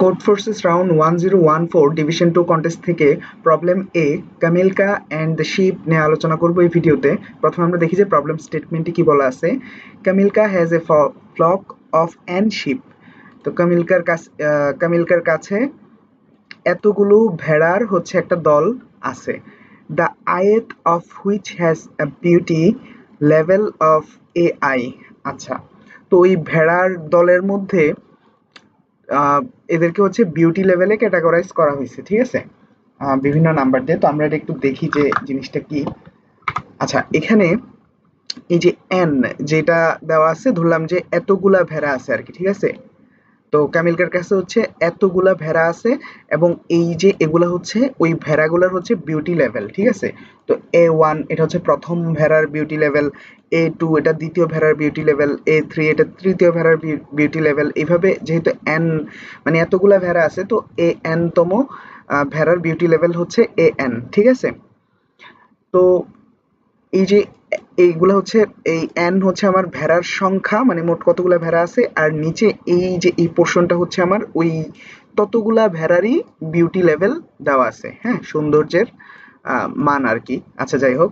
Code forces round 1014 division 2 contest থেকে problem A Kamilka and the sheep নিয়ে আলোচনা করব এই ভিডিওতে। প্রথমে আমরা দেখি যে প্রবলেম স্টেটমেন্টে কি বলা আছে। Kamilka has a flock of n sheep. তো কামিলকার কাছে এতগুলো ভেড়ার হচ্ছে একটা দল আছে। The ith of which has a beauty level of AI। আচ্ছা, তো ওই ভেড়ার দলের মধ্যে এদেরকে হচ্ছে বিউটি লেভেলে ক্যাটাগরাইজ করা হয়েছে, ঠিক আছে, বিভিন্ন নাম্বার দিয়ে। তো আমরা এটা একটু দেখি যে জিনিসটা কি। আচ্ছা, এখানে এই যে এন যেটা দেওয়া আছে, ধরলাম যে এতগুলা ভেড়া আছে আর কি, ঠিক আছে। তো কামিলকার কাছে হচ্ছে এতগুলা ভেড়া আছে এবং এই যে এগুলা হচ্ছে ওই ভেড়াগুলোর হচ্ছে বিউটি লেভেল, ঠিক আছে। তো A1 এটা হচ্ছে প্রথম ভেড়ার বিউটি লেভেল, A2 এটা দ্বিতীয় ভেড়ার বিউটি লেভেল, A3 এটা তৃতীয় ভেড়ার বিউটি লেভেল। এইভাবে যেহেতু এন মানে এতগুলা ভেড়া আছে, তো AN তম ভেড়ার বিউটি লেভেল হচ্ছে AN, ঠিক আছে। তো এই যে এইগুলা হচ্ছে এই এন হচ্ছে আমার ভেড়ার সংখ্যা, মানে মোট কতগুলা ভেড়া আছে, আর নিচে এই যে এই পোর্শনটা হচ্ছে আমার ওই ততগুলা ভেড়ারই বিউটি লেভেল দেওয়া আছে, হ্যাঁ, সৌন্দর্যের মান আর কি। আচ্ছা, যাই হোক,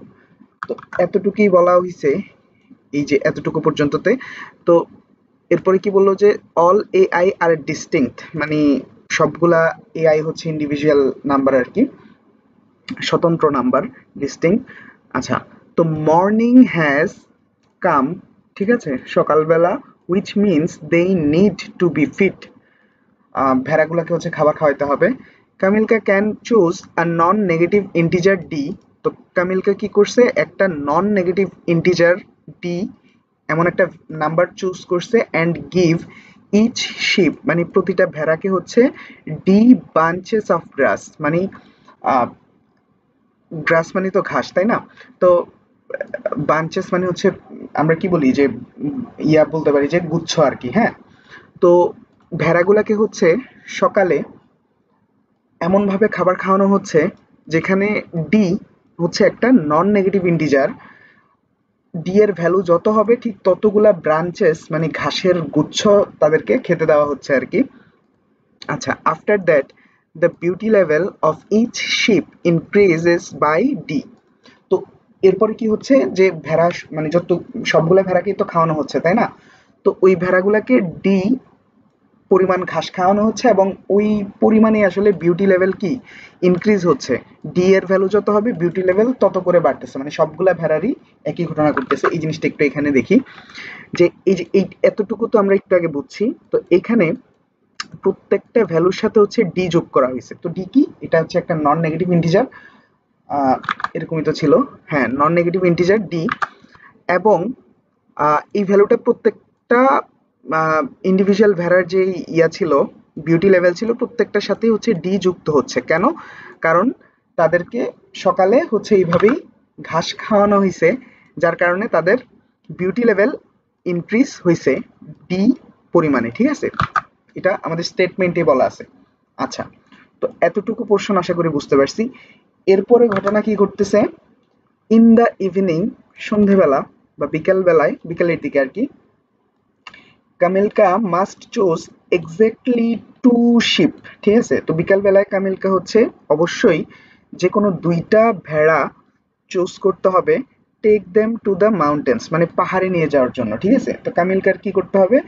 তো এতটুকুই বলা হয়েছে, এই যে এতটুকু পর্যন্ততে। তো এরপরে কি বললো যে অল AI আর ডিস্টিংক্ট, মানে সবগুলা AI হচ্ছে ইন্ডিভিজুয়াল নাম্বার আর কি, স্বতন্ত্র নাম্বার, ডিস্টিংক্ট। আচ্ছা, তো মর্নিং হ্যাজ কাম, ঠিক আছে, সকালবেলা, which means they need to be fit, ভেড়াগুলোকে হচ্ছে খাবার খাওয়াইতে হবে। Kamilka can choose a non negative integer d. তো কামিলকা কি করছে, একটা নন নেগেটিভ ইন্টিজার ডি এমন একটা নাম্বার চুজ করছে, অ্যান্ড গিভ ইচ শিপ, মানে প্রতিটা ভেড়াকে হচ্ছে ডি বাঞ্চেস অফ গ্রাস, মানে গ্রাস মানে তো ঘাস, তাই না? তো বাঞ্চেস মানে হচ্ছে আমরা কি বলি যে ইয়া বলতে পারি যে গুচ্ছ আর কি, হ্যাঁ। তো ভেড়াগুলাকে হচ্ছে সকালে এমন ভাবে খাবার খাওয়ানো হচ্ছে যেখানে ডি হচ্ছে একটা নন নেগেটিভ ইন্টিজার, ডি এর ভ্যালু যত হবে ঠিক ততগুলা ব্রাঞ্চেস মানে ঘাসের গুচ্ছ তাদেরকে খেতে দেওয়া হচ্ছে আর কি। আচ্ছা, after that the beauty level of each ship increases by d. তো এরপরে কি হচ্ছে যে ভেড়া মানে যত সবগুলা ভেড়াকেই তো খাওয়ানো হচ্ছে, তাই না? তো ওই ভেড়াগুলাকে ডি পরিমাণ ঘাস খাওয়ানো হচ্ছে এবং ওই পরিমাণে আসলে বিউটি লেভেল কি ইনক্রিজ হচ্ছে। ডি এর ভ্যালু যত হবে বিউটি লেভেল তত করে বাড়তেছে, মানে সবগুলা ভেড়ারই একই ঘটনা ঘটতেছে। এই জিনিসটা একটু এখানে দেখি যে এই এতটুকু তো আমরা একটু আগে বুঝছি। তো এখানে প্রত্যেকটা ভ্যালুর সাথে হচ্ছে ডি যোগ করা হয়েছে। তো ডি কি, এটা হচ্ছে একটা নন নেগেটিভ ইন্টিজার, এরকমই তো ছিল, হ্যাঁ, নন নেগেটিভ ইন্টিজার ডি। এবং এই ভ্যালুটা প্রত্যেকটা ইন্ডিভিজুয়াল ভ্যারার যে ইয়া ছিল বিউটি লেভেল ছিল প্রত্যেকটার সাথেই হচ্ছে ডি যুক্ত হচ্ছে। কেন? কারণ তাদেরকে সকালে হচ্ছে এইভাবেই ঘাস খাওয়ানো হয়েছে, যার কারণে তাদের বিউটি লেভেল ইনক্রিজ হয়েছে ডি পরিমাণে, ঠিক আছে। এটা আমাদের স্টেটমেন্টে বলা আছে। আচ্ছা, তো এতটুকু পোর্শন আশা করি বুঝতে পারছি। এরপরে ঘটনা কি ঘটতেছে, ইন দ্য ইভিনিং, সন্ধেবেলা বা বিকালবেলায়, বিকালের দিকে আর কি, কামিলকা মাস্ট চুজ এক্স্যাক্টলি 2 শিপ, ঠিক আছে। তো বিকালবেলায় কামিলকা হচ্ছে অবশ্যই যে কোনো 2টা ভেড়া চুজ করতে হবে, take them to the mountains, মানে পাহাড়ে নিয়ে যাওয়ার জন্য, ঠিক আছে। তো কামিলকার কি করতে হবে,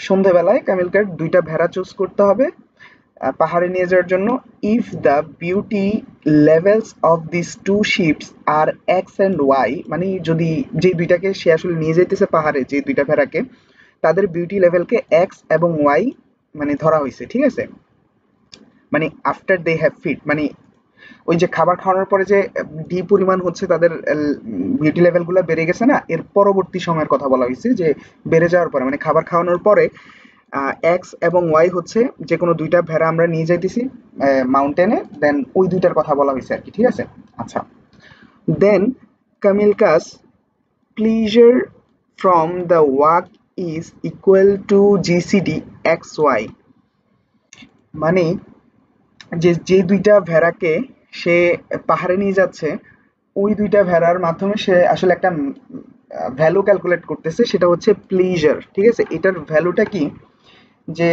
সন্ধেবেলায় কামিলকার 2টা ভেড়া চুজ করতে হবে পাহাড়ে নিয়ে যাওয়ার জন্য। If the beauty levels of this 2 ships are x and y, মানে যদি যে 2টাকে সে আসলে নিয়ে যাইতেছে পাহাড়ে, যে 2টা ভেড়াকে, তাদের বিউটি লেভেলকে এক্স এবং ওয়াই মানে ধরা হয়েছে, ঠিক আছে। মানে আফটার দে হ্যাভ ফিট, মানে ওই যে খাবার খাওয়ানোর পরে যে ডি পরিমাণ হচ্ছে তাদের বিউটি লেভেলগুলো বেড়ে গেছে না, এর পরবর্তী সময়ের কথা বলা হয়েছে, যে বেড়ে যাওয়ার পরে মানে খাবার খাওয়ানোর পরে এক্স এবং ওয়াই হচ্ছে যে কোনো 2টা ভেড়া আমরা নিয়ে যাইতেছি মাউন্টেনে, দেন ওই 2টার কথা বলা হয়েছে আর কি, ঠিক আছে। আচ্ছা, then Kamilka's pleasure from the walk is equal to GCD x y, মানে যে 2টা ভেড়াকে সে পাহাড়ে নিয়ে যাচ্ছে, ওই 2টা ভেড়ার মাধ্যমে সে আসলে একটা ভ্যালু ক্যালকুলেট করতেছে, সেটা হচ্ছে প্লিজার, ঠিক আছে। এটার ভ্যালুটা কি, যে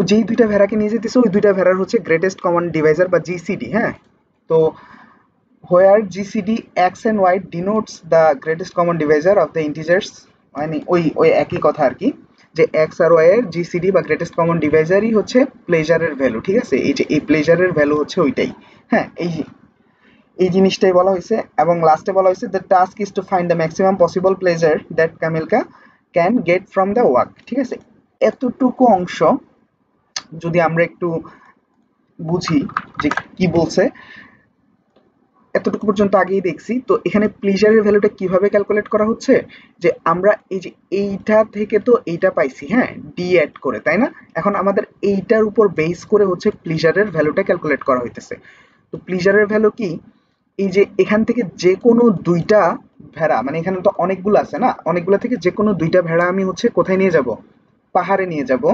যেই দুইটা ভেড়াকে নিয়ে যেতেছে ওই দুইটা ভেড়ার হচ্ছে গ্রেটেস্ট কমন ডিভাইজার বা জিসিডি। হ্যাঁ, তো where GCD x and y denotes the greatest common divisor of the integers, মানে ওই একই কথা আর কি, যে x আর y এর জিসিডি বা গ্রেটেস্ট কমন ডিভাইজারই হচ্ছে প্লেজারের ভ্যালু। ঠিক আছে, এই যে এই প্লেজারের ভ্যালু হচ্ছে ওইটাই। হ্যাঁ, এই জিনিসটাই বলা হয়েছে। এবং লাস্টে বলা হয়েছে the task is to find the maximum possible pleasure that Kamilka can get from the work. ঠিক আছে, এতটুকু অংশ যদি আমরা একটু বুঝি যে কি বলছে, এতটুকু পর্যন্ত আগেই দেখছি। তো এখানে প্লেজারের ভ্যালুটা কিভাবে ক্যালকুলেট করা হচ্ছে, যে আমরা এই যে এইটা থেকে তো এইটা পাইছি, হ্যাঁ, ডি অ্যাড করে, তাই না? এখন আমাদের এইটার উপর বেস করে হচ্ছে প্লেজারের ভ্যালুটা ক্যালকুলেট করা হইতেছে। তো প্লেজারের ভ্যালু কি, এই যে এখান থেকে যে কোনো দুইটা ভেড়া, মানে এখানে তো অনেকগুলো আছে না, অনেকগুলো থেকে যে কোনো দুইটা ভেড়া আমি হচ্ছে কোথায় নিয়ে যাব, পাহাড়ে নিয়ে যাব,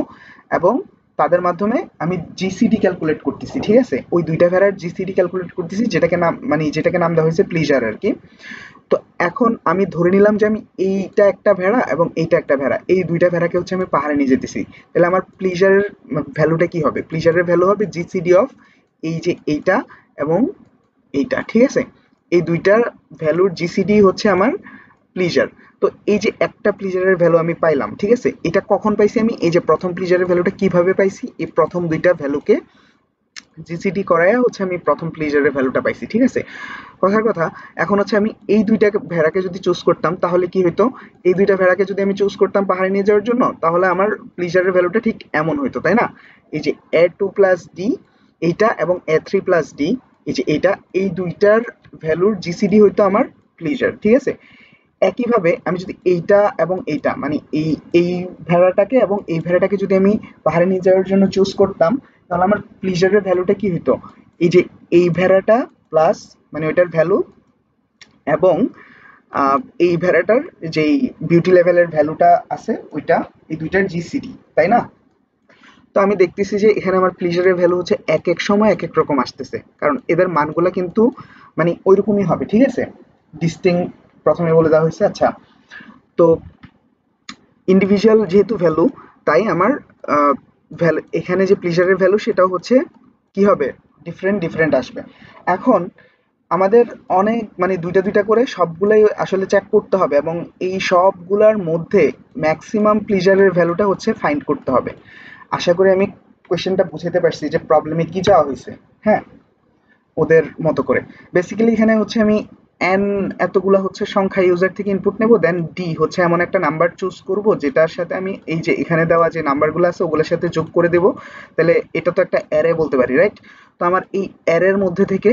এবং তাদের মাধ্যমে আমি জিসিডি ক্যালকুলেট করতেছি। ঠিক আছে, ওই দুইটা ভেড়ার জিসিডি ক্যালকুলেট করতেছি, যেটাকে নাম মানে যেটাকে নাম দেওয়া হয়েছে প্লিজার আর কি। তো এখন আমি ধরে নিলাম যে আমি এইটা একটা ভেড়া এবং এইটা একটা ভেড়া, এই দুইটা ভেড়াকে হচ্ছে আমি পাহাড়ে নিয়ে যেতেছি। তাহলে আমার প্লিজারের ভ্যালুটা কি হবে, প্লিজারের ভ্যালু হবে জিসিডি অফ এই যে এইটা এবং এইটা। ঠিক আছে, এই দুইটার ভ্যালুর জিসিডি হচ্ছে আমার প্লিজার। তো এই যে একটা প্লিজারের ভ্যালু আমি পাইলাম, ঠিক আছে, এটা কখন পাইছি আমি, এই যে প্রথম প্লিজারের ভ্যালুটা কিভাবে পাইছি, এই প্রথম দুইটা ভ্যালুকে জিসিডি করায় হচ্ছে আমি প্রথম প্লেজারের ভ্যালুটা পাইছি। ঠিক আছে, কথার কথা, এখন হচ্ছে আমি এই দুইটা ভেড়াকে যদি চুজ করতাম তাহলে কি হইতো, এই দুইটা ভেড়াকে যদি আমি চুজ করতাম পাহাড়ে নিয়ে যাওয়ার জন্য, তাহলে আমার প্লেজারের ভ্যালুটা ঠিক এমন হইতো, তাই না? এই যে a2 প্লাস ডি এইটা এবং a3 প্লাস ডি, এই যে এইটা, এই দুইটার ভ্যালুর জিসিডি হইতো আমার প্লেজার। ঠিক আছে, একইভাবে আমি যদি এইটা এবং এইটা মানে এই এই ভেড়াটাকে এবং এই ভেড়াটাকে যদি আমি পাহাড়ে নিয়ে যাওয়ার জন্য চুজ করতাম, তাহলে আমার প্লিজারের ভ্যালুটা কি হতো, এই যে এই ভেড়াটা প্লাস মানে ওইটার ভ্যালু এবং এই ভেড়াটার যেই বিউটি লেভেলের ভ্যালুটা আছে ওইটা, এই দুইটার জিসিডি, তাই না? তো আমি দেখতেছি যে এখানে আমার প্লিজারের ভ্যালু হচ্ছে এক এক সময় এক এক রকম আসতেছে, কারণ এদের মানগুলা কিন্তু মানে ওইরকমই হবে। ঠিক আছে, ডিস্টিং প্রথমে বলে দেওয়া হয়েছে। আচ্ছা, তো ইন্ডিভিজুয়াল যেহেতু ভ্যালু, তাই আমার এখানে যে প্লেজারের ভ্যালু সেটাও হচ্ছে কি হবে, ডিফারেন্ট ডিফারেন্ট আসবে। এখন আমাদের অনেক মানে দুইটা দুইটা করে সবগুলাই আসলে চেক করতে হবে এবং এই সবগুলার মধ্যে ম্যাক্সিমাম প্লেজারের ভ্যালুটা হচ্ছে ফাইন্ড করতে হবে। আশা করি আমি কোয়েশ্চেনটা বুঝাতে পারছি যে প্রবলেমে কি চাওয়া হয়েছে। হ্যাঁ, ওদের মতো করে বেসিক্যালি এখানে হচ্ছে আমি এন এতগুলা হচ্ছে সংখ্যা ইউজার থেকে ইনপুট নেব, দেন ডি হচ্ছে এমন একটা নাম্বার চুজ করব যেটার সাথে আমি এই যে এখানে দেওয়া যে নাম্বারগুলো আছে ওগুলোর সাথে যোগ করে দেব। তাহলে এটা তো একটা অ্যারে বলতে পারি, রাইট? তো আমার এই অ্যারের মধ্যে থেকে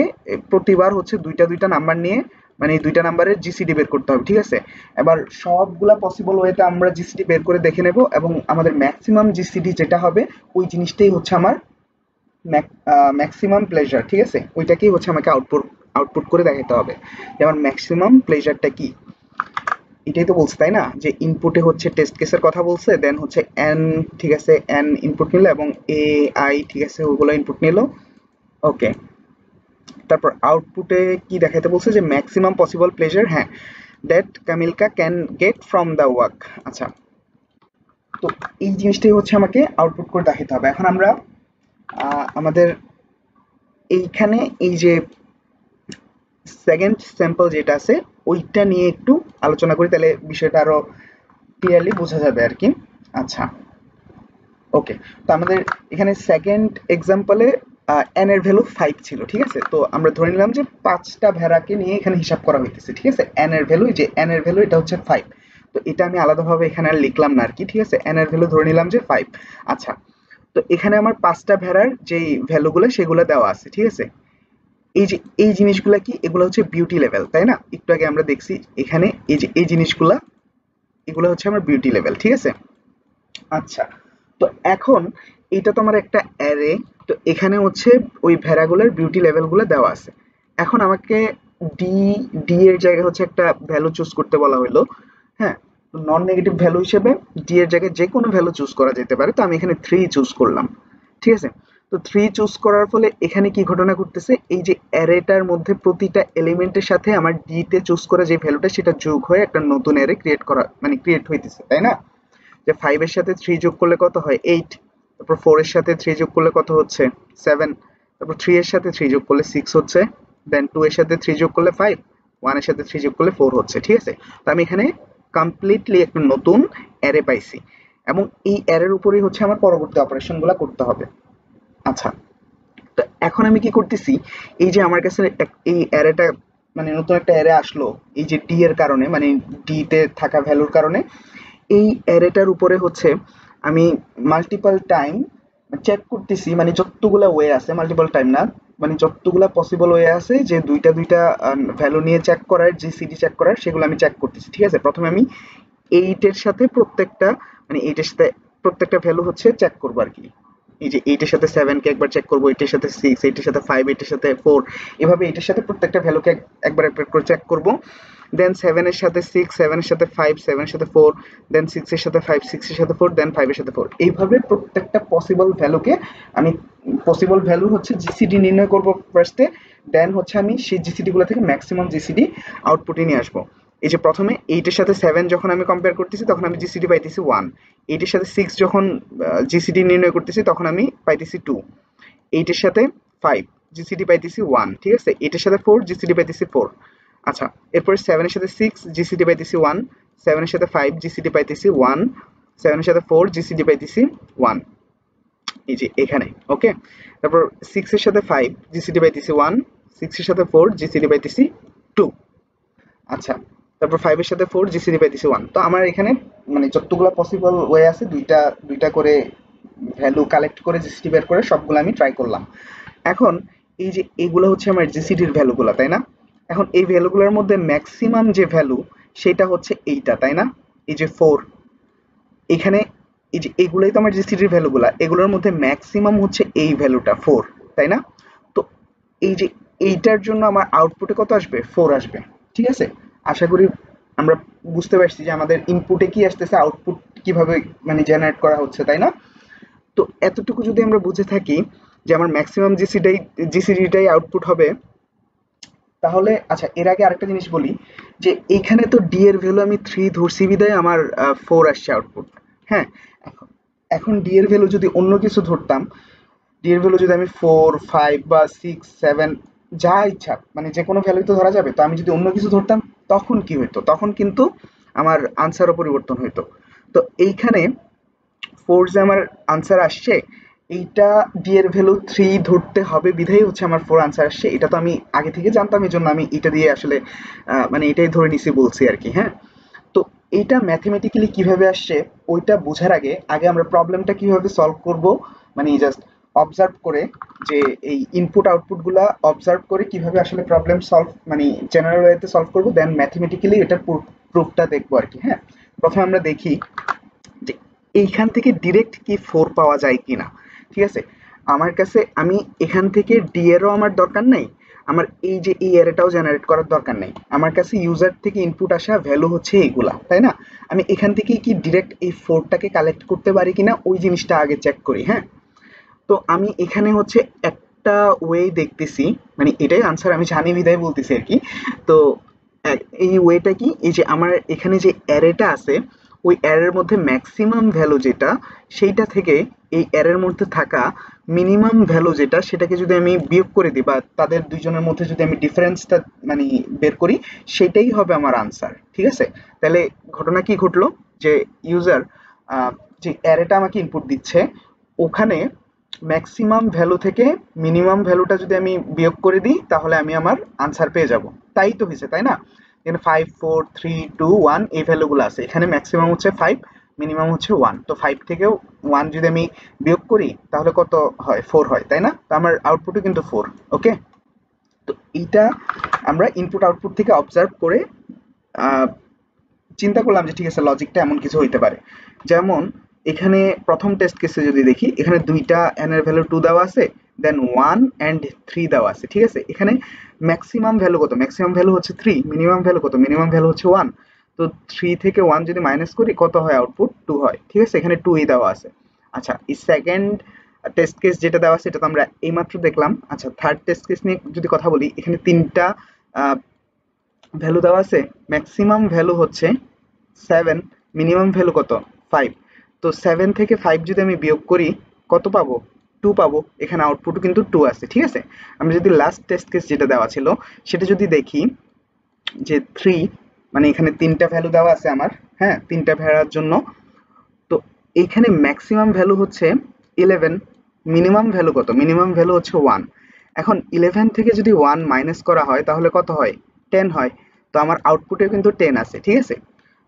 প্রতিবার হচ্ছে দুইটা দুইটা নাম্বার নিয়ে মানে এই দুইটা নাম্বারের জিসিডি বের করতে হবে। ঠিক আছে, এবার সবগুলা পসিবল ওয়েতে আমরা জিসিডি বের করে দেখে নেব এবং আমাদের ম্যাক্সিমাম জিসিডি যেটা হবে ওই জিনিসটাই হচ্ছে আমার ম্যাক্সিমাম প্লেজার। ঠিক আছে, ওইটাকেই হচ্ছে আমাকে আউটপুট আউটপুট করে দেখাতে হবে যে আমার ম্যাক্সিমাম প্লেজারটা কি। এটাই তো বলছে, তাই না, যে ইনপুটে হচ্ছে টেস্ট কেসের কথা বলছে, দেন হচ্ছে এন, ঠিক আছে, এন ইনপুট নিল এবং এ আই, ঠিক আছে, ওগুলো ইনপুট নিল। ওকে, তারপর আউটপুটে কি দেখাইতে বলছে, যে ম্যাক্সিমাম পসিবল প্লেজার, হ্যাঁ, that Kamilka can get from the work. আচ্ছা, তো এই জিনিসটাই হচ্ছে আমাকে আউটপুট করে দেখাতে হবে। এখন আমরা আমাদের এইখানে এই যে সেকেন্ড স্যাম্পল যেটা আছে ওইটা নিয়ে একটু আলোচনা করি, তাহলে বিষয়টা আরো ক্লিয়ারলি বোঝা যাবে আর কি। আচ্ছা, ওকে, তো আমাদের এখানে সেকেন্ড এক্সাম্পলে এন এর ভ্যালু 5 ছিল। ঠিক আছে, তো আমরা ধরে নিলাম যে পাঁচটা ভেড়াকে নিয়ে এখানে হিসাব করা হইতেছে। ঠিক আছে, এন এর ভ্যালু, যে এন এর ভ্যালু এটা হচ্ছে 5। তো এটা আমি আলাদাভাবে এখানে আর লিখলাম না আর কি। ঠিক আছে, এন এর ভ্যালু ধরে নিলাম যে 5। আচ্ছা, তো এখানে আমার পাঁচটা ভেড়ার যেই ভ্যালুগুলো সেগুলো দেওয়া আছে। ঠিক আছে, এই যে এই জিনিসগুলা কি, এগুলো হচ্ছে বিউটি লেভেল, তাই না? একটু আগে আমরা দেখছি এখানে এই যে এই জিনিসগুলা, এগুলো হচ্ছে আমার বিউটি লেভেল। ঠিক আছে, আচ্ছা, তো এখন এটা তো আমার একটা অ্যারে, তো এখানে হচ্ছে ওই ভেড়াগুলোর বিউটি লেভেলগুলো দেওয়া আছে। এখন আমাকে ডি ডি এর জায়গায় হচ্ছে একটা ভ্যালু চুজ করতে বলা হলো। হ্যাঁ, নন নেগেটিভ ভ্যালু হিসেবে ডি এর জায়গায় যে কোনো ভ্যালু চুজ করা যেতে পারে, তো আমি এখানে 3 চুজ করলাম। ঠিক আছে, তো 3 চুজ করার ফলে এখানে কি ঘটনা ঘটতেছে, এই যে অ্যারেটার মধ্যে প্রতিটা এলিমেন্টের সাথে আমার ডি তে চুজ করা যে ভ্যালুটা সেটা যোগ হয়ে একটা নতুন অ্যারে ক্রিয়েট করা মানে ক্রিয়েট হইতেছে, তাই না? যে 5 এর সাথে 3 যোগ করলে কত হয়, 8। তারপর 4 এর সাথে 3 যোগ করলে কত হচ্ছে 7, তারপর 3 এর সাথে 3 যোগ করলে 6 হচ্ছে, দেন 2 এর সাথে 3 যোগ করলে 5, 1 এর সাথে 3 যোগ করলে 4 হচ্ছে। ঠিক আছে, তো আমি এখানে কমপ্লিটলি একটা নতুন অ্যারে পাইছি এবং এই অ্যারের উপরেই হচ্ছে আমার পরবর্তী অপারেশনগুলো করতে হবে। আচ্ছা, তো এখন আমি কি করতেছি, এই যে আমার কাছে এই অ্যারেটা মানে নতুন একটা অ্যারে আসলো এই যে ডি এর কারণে, মানে ডি তে থাকা ভ্যালুর কারণে, এই অ্যারেটার উপরে হচ্ছে আমি মাল্টিপল টাইম চেক করতেছি, মানে যতগুলা ওয়ে আছে, মাল্টিপল টাইম না, মানে যতগুলা পসিবল ওয়ে আছে যে দুইটা দুইটা ভ্যালু নিয়ে চেক করার, জিসিডি চেক করার, সেগুলো আমি চেক করতেছি। ঠিক আছে, প্রথমে আমি 8 এর সাথে প্রত্যেকটা, মানে 8 এর সাথে প্রত্যেকটা ভ্যালু হচ্ছে চেক করবো আর কি। এই যে 8 এর সাথে 7 কে একবার চেক করবো, 8 এর সাথে 6, 8 এর সাথে 5, 8 এর সাথে 4, এভাবে 8 এর সাথে প্রত্যেকটা ভ্যালুকে একবার একবার করে চেক করবো। দেন 7 এর সাথে 6, 7 এর সাথে 5, 7 এর সাথে 4, দেন 6 এর সাথে 5, 6 এর সাথে 4, দেন 5 এর সাথে 4, এইভাবে প্রত্যেকটা পসিবল ভ্যালুকে আমি পসিবল ভ্যালু হচ্ছে জিসিডি নির্ণয় করব ফার্স্টে, দেন হচ্ছে আমি সেই জিসিডি গুলো থেকে ম্যাক্সিমাম জিসিডি আউটপুটে নিয়ে আসবো। এই যে প্রথমে 8 এর সাথে 7 যখন আমি কম্পেয়ার করতেছি তখন আমি জিসিডি পাইতেছি 1, 8 এর সাথে 6 যখন জিসিডি নির্ণয় করতেছি তখন আমি পাইতেছি 2, 8 এর সাথে 5 জিসিডি পাইতেছি 1, ঠিক আছে, 8 এর সাথে 4 জিসিডি পাইতেছি 4। আচ্ছা, এরপর 7 এর সাথে 6 জিসিডি পাইতেছি 1, 7 এর সাথে 5 জিসিডি পাইতেছি 1, 7 এর সাথে 4 জিসিডি পাইতেছি 1, এই যে এখানে। ওকে, তারপর 6 এর সাথে 5 জিসিডি পাইতেছি 1, 6 এর সাথে 4 জিসিডি পাইতেছি 2। আচ্ছা, তারপর 5 এর সাথে 4 জিসিডি পাইতেছি 1। তো আমার এখানে মানে যতগুলো পসিবল ওয়ে আছে দুইটা দুইটা করে ভ্যালু কালেক্ট করে জিসিডি বের করে সবগুলো আমি ট্রাই করলাম। এখন এই যে এগুলো হচ্ছে আমার জিসিডির ভ্যালুগুলো, তাই না? এখন এই ভ্যালুগুলোর মধ্যে ম্যাক্সিমাম যে ভ্যালু সেটা হচ্ছে এইটা, তাই না? এই যে 4, এখানে এই যে এগুলোই তো আমার জিসিডির ভ্যালুগুলা, এগুলোর মধ্যে ম্যাক্সিমাম হচ্ছে এই ভ্যালুটা 4, তাই না? তো এই যে এইটার জন্য আমার আউটপুটে কত আসবে, 4 আসবে। ঠিক আছে, আশা করি আমরা বুঝতে পারছি যে আমাদের ইনপুটে কি আসতেছে, আউটপুট কিভাবে মানে জেনারেট করা হচ্ছে, তাই না? তো এতটুকু যদি আমরা বুঝে থাকি যে আমার ম্যাক্সিমাম জিসিডিটাই আউটপুট হবে, তাহলে আচ্ছা এর আগে আরেকটা জিনিস বলি যে এখানে তো ডি এর ভ্যালু আমি 3 ধরছি বিধায় আমার 4 আসছে আউটপুট। হ্যাঁ, এখন এখন ডি এর ভ্যালু যদি অন্য কিছু ধরতাম, ডি এর ভ্যালু যদি আমি 4, 5 বা 6, 7 যা ইচ্ছা মানে যে কোনো ভ্যালুই তো ধরা যাবে, তো আমি যদি অন্য কিছু ধরতাম তখন কি হইতো, তখন কিন্তু আমার আনসারও পরিবর্তন হইতো। তো এইখানে 4 যে আমার আনসার আসছে, এইটা ডি এর ভ্যালু 3 ধরতে হবে বিধায় হচ্ছে আমার 4 আনসার আসছে। এটা তো আমি আগে থেকে জানতাম, এই জন্য আমি এটা দিয়ে আসলে মানে এটাই ধরে নিছি বলছি আর কি। হ্যাঁ, তো এইটা ম্যাথমেটিক্যালি কিভাবে আসছে ওইটা বোঝার আগে আগে আমরা প্রবলেমটা কিভাবে সলভ করব, মানে জাস্ট অবজার্ভ করে, যে এই ইনপুট আউটপুট গুলা অবজার্ভ করে কিভাবে আসলে প্রবলেম সলভ মানে জেনারেল ওয়েতে সলভ করব, দেন ম্যাথমেটিক্যালি এটার প্রুফটা দেখবো আর কি। হ্যাঁ, প্রথমে আমরা দেখি যে এইখান থেকে ডিরেক্ট কি 4 পাওয়া যায় কিনা। ঠিক আছে, আমার কাছে আমি এখান থেকে ডি এরও আমার দরকার নাই, আমার এই যে এই অ্যারেটাও জেনারেট করার দরকার নেই, আমার কাছে ইউজার থেকে ইনপুট আসা ভ্যালু হচ্ছে এইগুলা, তাই না? আমি এখান থেকে কি ডিরেক্ট এই 4টাকে কালেক্ট করতে পারি কিনা ওই জিনিসটা আগে চেক করি। হ্যাঁ, তো আমি এখানে হচ্ছে একটা ওয়ে দেখতেছি, মানে এটাই আনসার আমি জানি বিধায় বলতেছি আর কি। তো এই ওয়েটা কি, এই যে আমার এখানে যে অ্যারেটা আছে ওই অ্যারের মধ্যে ম্যাক্সিমাম ভ্যালু যেটা সেইটা থেকে এই অ্যারের মধ্যে থাকা মিনিমাম ভ্যালু যেটা সেটাকে যদি আমি বিয়োগ করে দিই বা তাদের দুইজনের মধ্যে যদি আমি ডিফারেন্সটা মানে বের করি, সেটাই হবে আমার আনসার। ঠিক আছে, তাহলে ঘটনা কি ঘটলো যে ইউজার যে অ্যারেটা আমাকে ইনপুট দিচ্ছে ওখানে ম্যাক্সিমাম ভ্যালু থেকে মিনিমাম ভ্যালুটা যদি আমি বিয়োগ করে দিই তাহলে আমি আমার আনসার পেয়ে যাব। তাই তো হয়েছে, তাই না? এখানে 5, 4, 3, 2, 1 এই ভ্যালুগুলো আছে, এখানে ম্যাক্সিমাম হচ্ছে 5, মিনিমাম হচ্ছে 1, তো 5 থেকেও 1 যদি আমি বিয়োগ করি তাহলে কত হয়, 4 হয়, তাই না? তো আমার আউটপুটও কিন্তু 4। ওকে, তো এইটা আমরা ইনপুট আউটপুট থেকে অবজার্ভ করে আহ, চিন্তা করলাম যে ঠিক আছে লজিকটা এমন কিছু হইতে পারে। যেমন এখানে প্রথম টেস্ট কেসে যদি দেখি, এখানে দুইটা n এর ভ্যালু 2 দেওয়া আছে, দেন 1 and 3 দেওয়া আছে। ঠিক আছে, এখানে ম্যাক্সিমাম ভ্যালু কত, ম্যাক্সিমাম ভ্যালু হচ্ছে 3, মিনিমাম ভ্যালু কত, মিনিমাম ভ্যালু হচ্ছে 1। তো 3 থেকে 1 যদি মাইনাস করি কত হয়, আউটপুট 2 হয়। ঠিক আছে, এখানে 2 ই দেওয়া আছে। আচ্ছা, এই সেকেন্ড টেস্ট কেস যেটা দেওয়া আছে এটা তো আমরা এইমাত্র দেখলাম। আচ্ছা, থার্ড টেস্ট কেস নিয়ে যদি কথা বলি, এখানে তিনটা ভ্যালু দেওয়া আছে, ম্যাক্সিমাম ভ্যালু হচ্ছে 7, মিনিমাম ভ্যালু কত, 5। তো 7 থেকে 5 যদি আমি বিয়োগ করি কত পাবো? 2 পাবো। এখানে আউটপুটও কিন্তু 2 আছে, ঠিক আছে? আমরা যদি লাস্ট টেস্ট কেস যেটা দেওয়া ছিল সেটা যদি দেখি যে 3, মানে এখানে 3টা ভ্যালু দেওয়া আছে আমার, হ্যাঁ 3টা ভ্যালুর জন্য। তো এইখানে ম্যাক্সিমাম ভ্যালু হচ্ছে 11, মিনিমাম ভ্যালু কত? মিনিমাম ভ্যালু হচ্ছে 1। এখন 11 থেকে যদি 1 মাইনাস করা হয় তাহলে কত হয়? 10 হয়। তো আমার আউটপুটে কিন্তু 10 আছে, ঠিক আছে?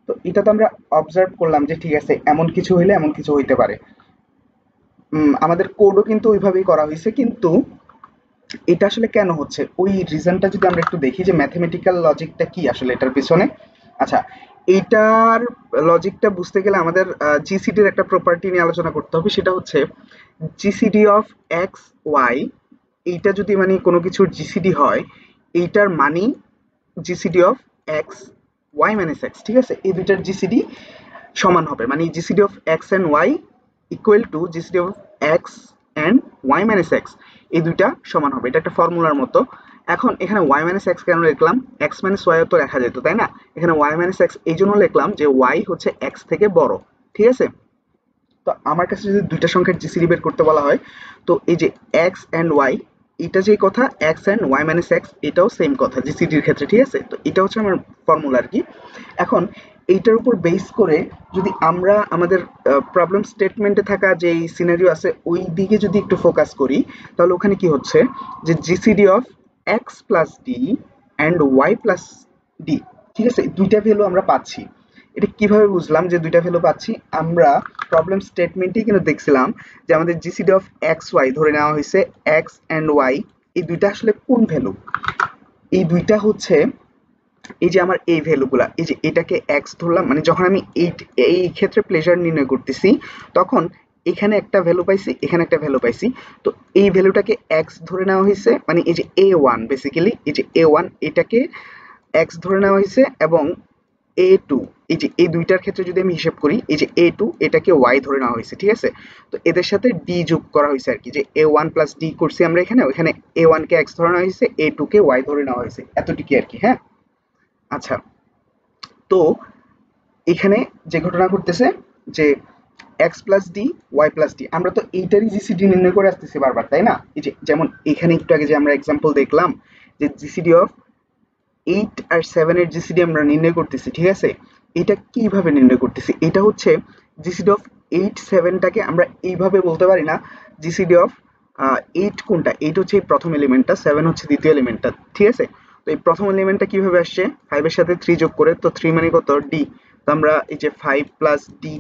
তো এটা তো আমরা অবজার্ভ করলাম যে ঠিক আছে এমন কিছু হইলে এমন কিছু হইতে পারে। আমাদের কোডও কিন্তু ওইভাবেই করা হয়েছে, কিন্তু এটা আসলে কেন হচ্ছে ওই রিজনটা যদি আমরা একটু দেখি যে ম্যাথমেটিক্যাল লজিকটা কি আসলে এটার পিছনে। আচ্ছা, এইটার লজিকটা বুঝতে গেলে আমাদের জিসিডির একটা প্রপার্টি নিয়ে আলোচনা করতে হবে, সেটা হচ্ছে জিসিডি অফ এক্স ওয়াই। এইটা যদি মানে কোনো কিছুর জিসিডি হয়, এইটার মানি GCD of x y minus x, ঠিক আছে? এই দুইটার জিসিডি সমান হবে, মানে GCD of x and y equal to GCD of x and y minus x, এই দুইটা সমান হবে। এটা একটা ফর্মুলার মতো। এখন এখানে ওয়াই মাইনাস এক্স কেন লিখলাম? এক্স মাইনাস ওয়াই তো লেখা যেত, তাই না? এখানে ওয়াই মাইনাস এক্স এই জন্য লিখলাম যে ওয়াই হচ্ছে এক্স থেকে বড়, ঠিক আছে? তো আমার কাছে যদি দুইটা সংখ্যার জিসিডি বের করতে বলা হয়, তো এই যে এক্স এন্ড ওয়াই, এটা যে কথা x and y minus x, এটাও সেম কথা জিসিডির ক্ষেত্রে, ঠিক আছে? তো এটা হচ্ছে আমার ফর্মুলা আর কি। এখন এইটার উপর বেস করে যদি আমরা আমাদের প্রবলেম স্টেটমেন্টে থাকা যে সিনারিও আছে ওই দিকে যদি একটু ফোকাস করি, তাহলে ওখানে কি হচ্ছে যে GCD of x plus d and y plus d, ঠিক আছে? দুইটা ভ্যালু আমরা পাচ্ছি। এটা কিভাবে বুঝলাম যে দুইটা ভ্যালু পাচ্ছি? আমরা প্রবলেম স্টেটমেন্টেই কিন্তু দেখছিলাম যে আমাদের জিসিডি অফ এক্স ওয়াই ধরে নেওয়া হয়েছে এক্স অ্যান্ড ওয়াই, এই দুইটা আসলে কোন ভ্যালু? এই দুইটা হচ্ছে এই যে আমার এই ভ্যালুগুলা, এই যে এটাকে এক্স ধরলাম, মানে যখন আমি এই ক্ষেত্রে প্লেজার নির্ণয় করতেছি তখন এখানে একটা ভ্যালু পাইছি, এখানে একটা ভ্যালু পাইছি। তো এই ভ্যালুটাকে এক্স ধরে নেওয়া হয়েছে, মানে এই যে এ ওয়ান, বেসিক্যালি এই যে এ ওয়ান এটাকে এক্স ধরে নেওয়া হয়েছে, এবং এ টু, এই যে এই দুইটার ক্ষেত্রে যদি আমি হিসেব করি, এই যে এ টু এটাকে ওয়াই ধরে নেওয়া হয়েছে, ঠিক আছে? তো এদের সাথে ডি যোগ করা হয়েছে আর কি, যে এ ওয়ান প্লাস ডি করছি আমরা এখানে, ওইখানে এ ওয়ান কে এক্স ধরে নেওয়া হয়েছে, এ টু কে ওয়াই ধরে নেওয়া হয়েছে, এতটুকুই আর কি, হ্যাঁ? আচ্ছা, তো এখানে যে ঘটনা ঘটতেছে যে x plus d y plus d, আমরা তো এইটারই জিসিডি নির্ণয় করে আসতেছি বারবার, তাই না? এই যে যেমন এখানে একটু আগে যে আমরা এক্সাম্পল দেখলাম যে জিসিডি অফ 8 আর 7 এর জিসিডি আমরা নির্ণয় করতেছি, ঠিক আছে? এটা কিভাবে নির্ণয় করতেছি? এটা হচ্ছে জিসিডি অফ 8 7টাকে আমরা এইভাবে বলতে পারি না জিসিডি অফ 8 কোনটা? 8 হচ্ছে এই প্রথম এলিমেন্টটা, 7 হচ্ছে দ্বিতীয় এলিমেন্টটা, ঠিক আছে? তো এই প্রথম এলিমেন্টটা কিভাবে আসছে? 5 এর সাথে 3 যোগ করে, তো 3 মানে কত? ডি। তো আমরা এই যে 5 প্লাস ডি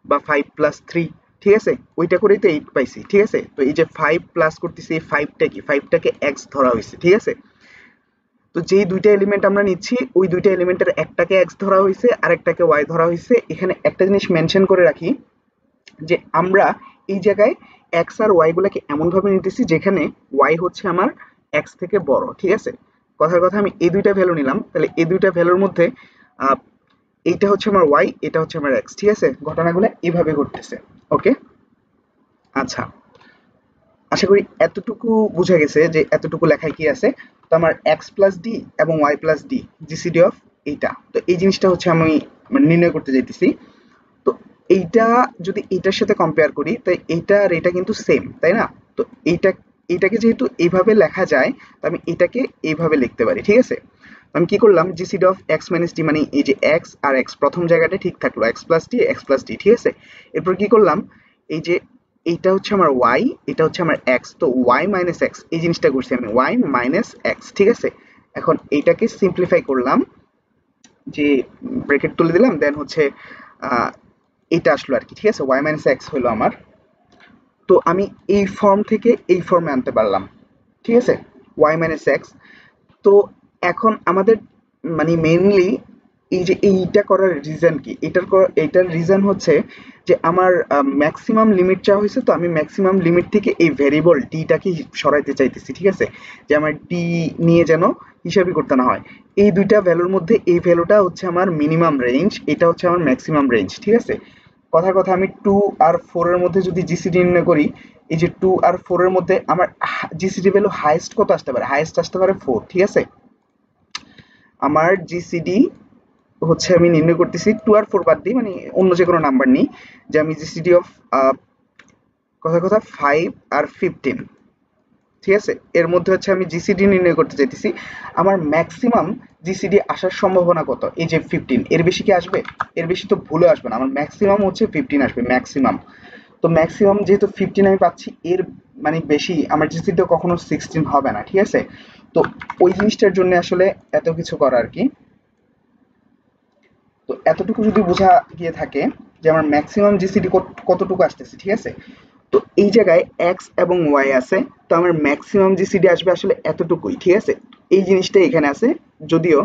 বা 5 প্লাস 3, ঠিক আছে? ওইটা করেই তো 8 পাইছি, ঠিক আছে? তো এই যে 5 প্লাস করতেছি, এই 5টা কি? 5টাকে এক্স ধরা হয়েছে, ঠিক আছে? তো যেই দুইটা এলিমেন্ট আমরা নিচ্ছি ওই দুইটা এলিমেন্টের একটাকে এক্স ধরা হয়েছে আর একটাকে ওয়াই ধরা হয়েছে। এখানে একটা জিনিস মেনশন করে রাখি যে আমরা এই জায়গায় এক্স আর ওয়াই গুলাকে এমন ভাবে নিতেছি যেখানে ওয়াই হচ্ছে আমার এক্স থেকে বড়, ঠিক আছে? কথার কথা আমি এই দুইটা ভ্যালু নিলাম, তাহলে এই দুইটা ভ্যালুর মধ্যে আহ, এইটা হচ্ছে আমার ওয়াই, এটা হচ্ছে আমার এক্স, ঠিক আছে? ঘটনাগুলো এইভাবে ঘটতেছে। ওকে, আচ্ছা, আশা করি এতটুকু বোঝা গেছে যে এতটুকু লেখায় কি আছে। তো আমার এক্স প্লাস ডি এবং y plus d GCD of এইটা, তো এই জিনিসটা হচ্ছে আমি মানে নির্ণয় করতে যাইতেছি। তো এইটা যদি এটার সাথে কম্পেয়ার করি তাই এইটা আর এটা কিন্তু সেম, তাই না? তো এইটা, এটাকে যেহেতু এইভাবে লেখা যায় তো আমি এটাকে এইভাবে লিখতে পারি, ঠিক আছে? তো আমি কি করলাম, GCD of x minus D, মানে এই যে এক্স আর এক্স প্রথম জায়গাটা ঠিক থাকলো, x plus D x plus d, ঠিক আছে? এরপর কি করলাম, এই যে এইটা হচ্ছে আমার ওয়াই, এটা হচ্ছে আমার এক্স, তো ওয়াই মাইনাস এক্স এই জিনিসটা করছি আমি, ওয়াই মাইনাস এক্স, ঠিক আছে? এখন এইটাকে সিম্পলিফাই করলাম, যে ব্রেকেট তুলে দিলাম, দেন হচ্ছে আহ, এটা আসলো আর কি, ঠিক আছে? ওয়াই মাইনাস এক্স হলো আমার। তো আমি এই ফর্ম থেকে এই ফর্মে আনতে পারলাম, ঠিক আছে? Y minus x. তো এখন আমাদের মানে মেইনলি এই যে এইটা করার রিজন কি? এটার রিজন হচ্ছে যে আমার ম্যাক্সিমাম লিমিট চাওয়া হয়েছে, তো আমি ম্যাক্সিমাম লিমিট থেকে এই ভেরিয়েবল ডিটাকে সরাইতে চাইতেছি, ঠিক আছে? যে আমার ডি নিয়ে যেন হিসাবই করতে না হয়। এই দুইটা ভ্যালুর মধ্যে এই ভ্যালুটা হচ্ছে আমার মিনিমাম রেঞ্জ, এটা হচ্ছে আমার ম্যাক্সিমাম রেঞ্জ, ঠিক আছে? কথার কথা আমি 2 আর 4 এর মধ্যে যদি জিসিডি নির্ণয় করি, এই যে 2 আর 4 এর মধ্যে আমার জিসিডি ভ্যালু হাইয়েস্ট কত আসতে পারে? হাইয়েস্ট আসতে পারে 4, ঠিক আছে? আমার জিসিডি হচ্ছে আমি নির্ণয় করতেছি 2 আর 4 বাদ দিই, মানে অন্য যে কোনো নাম্বার নিই, যে আমি জিসিডি অফ কথা কথা 5 আর 15, ঠিক আছে, এর মধ্যে হচ্ছে আমি জিসিডি নির্ণয় করতে চাইতেছি। আমার ম্যাক্সিমাম জিসিডি আসার সম্ভাবনা কত? এই যে 15, এর বেশি কি আসবে? এর বেশি তো ভুলে আসবে না, আমার ম্যাক্সিমাম হচ্ছে 15 আসবে ম্যাক্সিমাম। তো ম্যাক্সিমাম যেহেতু 15 আমি পাচ্ছি, এর মানে বেশি আমার জিসিডি কখনো 16 হবে না, ঠিক আছে। তো ওই জিনিসটার জন্য আসলে এত কিছু করা আর কি। তো এতটুকু যদি বোঝা গিয়ে থাকে যে আমার ম্যাক্সিমাম জিসিডি কতটুকু আসতেছে, ঠিক আছে। তো এই জায়গায় এক্স এবং ওয়াই আছে, তো আমার ম্যাক্সিমাম জিসিডি আসবে আসলে এতটুকুই, ঠিক আছে। এই জিনিসটা এখানে আছে, যদিও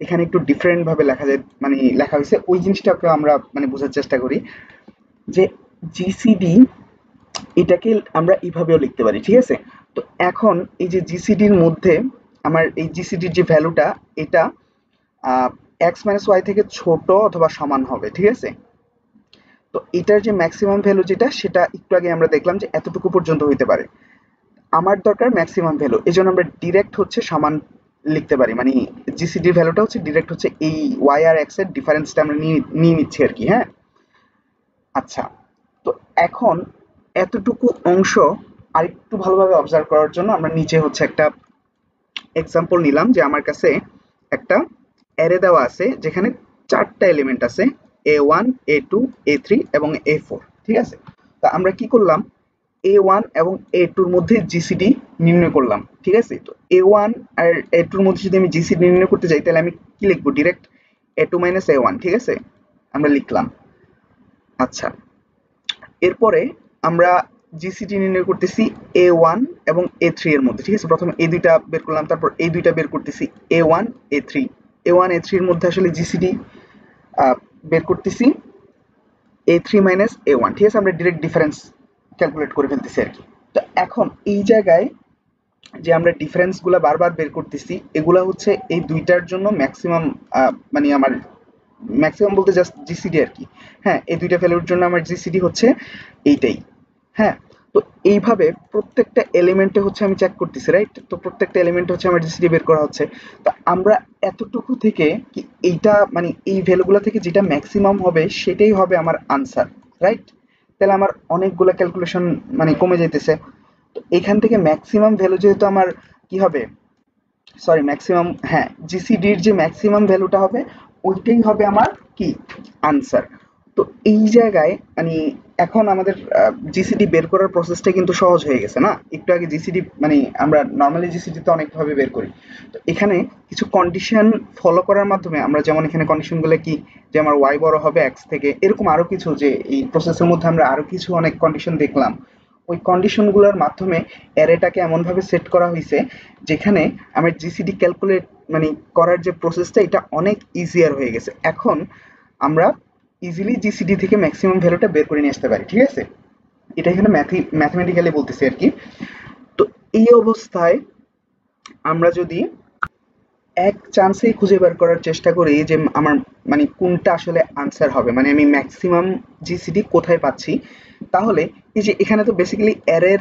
এখানে একটু ডিফারেন্ট ভাবে লেখা যায়, মানে লেখা হয়েছে, ওই জিনিসটাকে আমরা মানে বোঝার চেষ্টা করি যে জিসিডি এটাকে আমরা এইভাবেও লিখতে পারি, ঠিক আছে। তো এখন এই যে জিসিডির মধ্যে আমার এই জিসিডির যে ভ্যালুটা, এটা এক্স মাইনাস ওয়াই থেকে ছোট অথবা সমান হবে, ঠিক আছে। তো এটার যে ম্যাক্সিমাম ভ্যালু যেটা, সেটা একটু আগে আমরা দেখলাম যে এতটুকু পর্যন্ত হইতে পারে। আমার দরকার ম্যাক্সিমাম ভ্যালু, এই জন্য আমরা ডিরেক্ট হচ্ছে সমান লিখতে পারি, মানে জিসিডির ভ্যালুটা হচ্ছে ডিরেক্ট হচ্ছে এই ওয়াই আর এক্স এর ডিফারেন্সটা আমরা নিয়ে নিচ্ছি আর কি, হ্যাঁ। আচ্ছা, তো এখন এতটুকু অংশ আরেকটু ভালোভাবে অবজার্ভ করার জন্য আমরা নিচে হচ্ছে একটা এক্সাম্পল নিলাম, যে আমার কাছে একটা অ্যারে দেওয়া আছে যেখানে 4টা এলিমেন্ট আছে, A1, A2, A3 এবং A4, ঠিক আছে। তা আমরা কি করলাম, A1 এবং A2 এর মধ্যে জিসিডি নির্ণয় করলাম, ঠিক আছে। তো A1 আর A2 এর মধ্যে যদি আমি জিসিডি নির্ণয় করতে যাই, তাহলে আমি কি লিখবো? ডিরেক্ট A2 মাইনাস A1, ঠিক আছে, আমরা লিখলাম। আচ্ছা, এরপরে আমরা জিসিডি নির্ণয় করতেছি A1 এবং A3 এর মধ্যে, ঠিক আছে। প্রথমে এই দুইটা বের করলাম, তারপর এই দুইটা বের করতেছি, A1 A3। A1 A3 এর মধ্যে আসলে জিসিডি বের করতেছি A3 মাইনাস A1, ঠিক আছে, আমরা ডিরেক্ট ডিফারেন্স ক্যালকুলেট করে ফেলতেছি আর কি। তো এখন এই জায়গায় যে আমরা ডিফারেন্স গুলা বারবার বের করতেছি, এগুলা হচ্ছে এই দুইটার জন্য ম্যাক্সিমাম, মানে আমার ম্যাক্সিমাম বলতে জাস্ট জিসিডি আর কি। হ্যাঁ, এই দুইটা ভ্যালুর জন্য আমার জিসিডি হচ্ছে এইটাই। হ্যাঁ, তো এইভাবে প্রত্যেকটা এলিমেন্টে হচ্ছে আমি চেক করতেছি, রাইট। তো প্রত্যেকটা এলিমেন্টে হচ্ছে আমার জিসিডি বের করা হচ্ছে। তো আমরা এতটুকু থেকে কি এইটা মানে এই ভ্যালুগুলো থেকে যেটা ম্যাক্সিমাম হবে সেটাই হবে আমার আনসার, রাইট। তাহলে আমার অনেকগুলো ক্যালকুলেশন মানে কমে যাইতেছে। তো এখান থেকে ম্যাক্সিমাম ভ্যালু যেহেতু আমার কি হবে, সরি ম্যাক্সিমাম, হ্যাঁ, জিসিডির যে ম্যাক্সিমাম ভ্যালুটা হবে ওইটাই হবে আমার কি আনসার। তো এই জায়গায় মানে এখন আমাদের জিসিডি বের করার প্রসেসটা কিন্তু সহজ হয়ে গেছে না। একটু আগে জিসিডি মানে আমরা নর্মালি জিসিডি তো অনেকভাবে বের করি, তো এখানে কিছু কন্ডিশন ফলো করার মাধ্যমে আমরা, যেমন এখানে কন্ডিশনগুলো কি, যে আমার ওয়াই বড় হবে এক্স থেকে, এরকম আরো কিছু, যে এই প্রসেসের মধ্যে আমরা আরো কিছু অনেক কন্ডিশন দেখলাম। ওই কন্ডিশনগুলোর মাধ্যমে অ্যারেটাকে এমনভাবে সেট করা হয়েছে যেখানে আমার জিসিডি ক্যালকুলেট মানে করার যে প্রসেসটা, এটা অনেক ইজিয়ার হয়ে গেছে। এখন আমরা ইজিলি জিসিডি থেকে ম্যাক্সিমাম ভ্যালুটা বের করে নিয়ে আসতে পারি, ঠিক আছে। এটা এখানে ম্যাথমেটিক্যালি বলতেছি আর কি। তো এই অবস্থায় আমরা যদি এক চান্সেই খুঁজে বের করার চেষ্টা করি যে আমার মানে কোনটা আসলে আনসার হবে, মানে আমি ম্যাক্সিমাম জিসিডি কোথায় পাচ্ছি, তাহলে এই যে এখানে তো বেসিক্যালি অ্যারের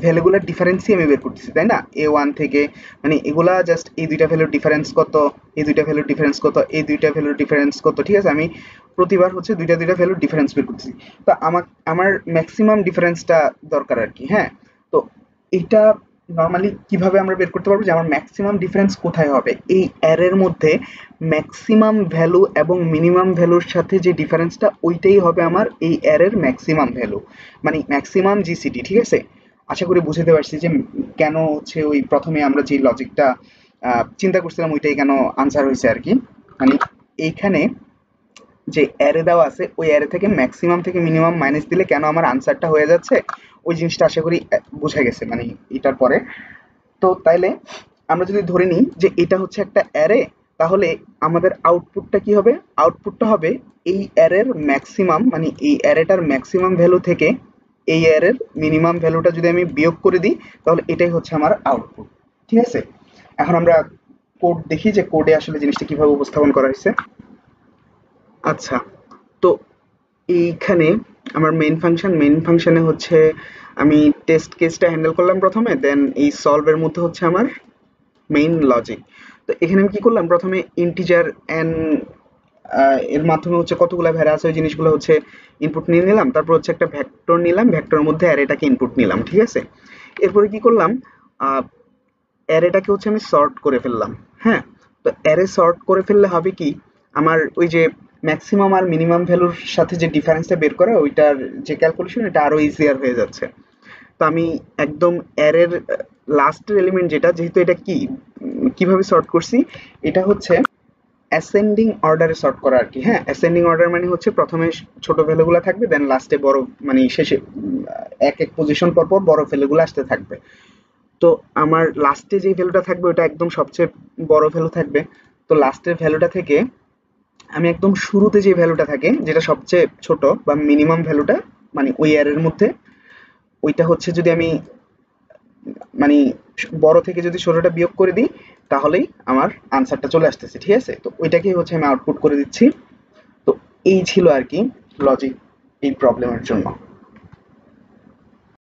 ভ্যালুগুলোর ডিফারেন্সই আমি বের করতেছি, তাই না। A1 থেকে মানে এগুলা জাস্ট এই দুইটা ভ্যালুর ডিফারেন্স কত, এই দুইটা ভ্যালুর ডিফারেন্স কত, এই দুইটা ভ্যালুর ডিফারেন্স কত, ঠিক আছে। আমি প্রতিবার হচ্ছে দুইটা দুইটা ভ্যালুর ডিফারেন্স বের করতেছি। তো আমার ম্যাক্সিমাম ডিফারেন্সটা দরকার আর কি, হ্যাঁ। তো এটা নরমালি কিভাবে আমরা বের করতে পারবো যে আমার ম্যাক্সিমাম ডিফারেন্স কোথায় হবে, এই অ্যারের মধ্যে ম্যাক্সিমাম ভ্যালু এবং মিনিমাম ভ্যালুর সাথে যে ডিফারেন্সটা, ওইটাই হবে আমার এই অ্যারের ম্যাক্সিমাম ভ্যালু, মানে ম্যাক্সিমাম জিসিডি, ঠিক আছে। আশা করি বুঝতে পারছি যে কেন হচ্ছে ওই প্রথমে আমরা যে লজিকটা চিন্তা করছিলাম ওইটাই কেন আনসার হয়েছে আর কি। মানে এইখানে যে অ্যারে দেওয়া আছে, ওই অ্যারে থেকে ম্যাক্সিমাম থেকে মিনিমাম মাইনাস দিলে কেন আমার আনসারটা হয়ে যাচ্ছে, ওই জিনিসটা আশা করি বোঝা গেছে মানে এটার পরে। তো তাইলে আমরা যদি ধরে নিই যে এটা হচ্ছে একটা অ্যারে, তাহলে আমাদের আউটপুটটা কি হবে? আউটপুটটা হবে এই অ্যারের ম্যাক্সিমাম, মানে এই অ্যারেটার ম্যাক্সিমাম ভ্যালু থেকে এই অ্যারের মিনিমাম ভ্যালুটা যদি আমি বিয়োগ করে দিই, তাহলে এটাই হচ্ছে আমার আউটপুট, ঠিক আছে। এখন আমরা কোড দেখি যে কোডে আসলে জিনিসটা কিভাবে উপস্থাপন করা হয়েছে। আচ্ছা, তো এইখানে আমার মেইন ফাংশনে হচ্ছে আমি টেস্ট কেসটা হ্যান্ডেল করলাম প্রথমে, দেন এই সলভের মধ্যে হচ্ছে আমার মেইন লজিক। তো এখানে আমি কি করলাম, প্রথমে ইন্টিজার এন এর মাধ্যমে হচ্ছে কতগুলা ভেড়া আছে ওই জিনিসগুলো হচ্ছে ইনপুট নিয়ে নিলাম, তারপর হচ্ছে একটা ভেক্টর নিলাম, ভেক্টরের মধ্যে অ্যারেটাকে ইনপুট নিলাম, ঠিক আছে। এরপরে কি করলাম, অ্যারেটাকে হচ্ছে আমি সর্ট করে ফেললাম। হ্যাঁ, তো অ্যারে সর্ট করে ফেললে হবে কি, আমার ওই যে ম্যাক্সিমাম আর মিনিমাম ভ্যালুর সাথে যে ডিফারেন্সটা বের করা ওইটার যে ক্যালকুলেশন এটা আরো ইজিয়ার হয়ে যাচ্ছে। তো আমি একদম অ্যারের লাস্টের এলিমেন্ট যেটা, যেহেতু এটা কি কিভাবে সর্ট করছি, এটা হচ্ছে অ্যাসেন্ডিং অর্ডারে সর্ট করা আর কি। হ্যাঁ, অ্যাসেন্ডিং অর্ডার মানে হচ্ছে প্রথমে ছোট ভ্যালুগুলো থাকবে, দেন লাস্টে বড়, মানে শেষে এক এক পজিশন পর পর বড় ভ্যালুগুলো আসতে থাকবে। তো আমার লাস্টে যে ভ্যালুটা থাকবে ওটা একদম সবচেয়ে বড় ভ্যালু থাকবে। তো লাস্টের ভ্যালুটা থেকে আমি একদম শুরুতে যে ভ্যালুটা থাকে যেটা সবচেয়ে ছোট বা মিনিমাম ভ্যালুটা, মানে ওই অ্যারের মধ্যে, ওইটা হচ্ছে যদি আমি মানে বড় থেকে যদি ছোটটা বিয়োগ করে দিই তাহলেই আমার আনসারটা চলে আসতেছে, ঠিক আছে। তো ওইটাকেই হচ্ছে আমি আউটপুট করে দিচ্ছি। তো এই ছিল আর কি লজিক এই প্রবলেমের জন্য।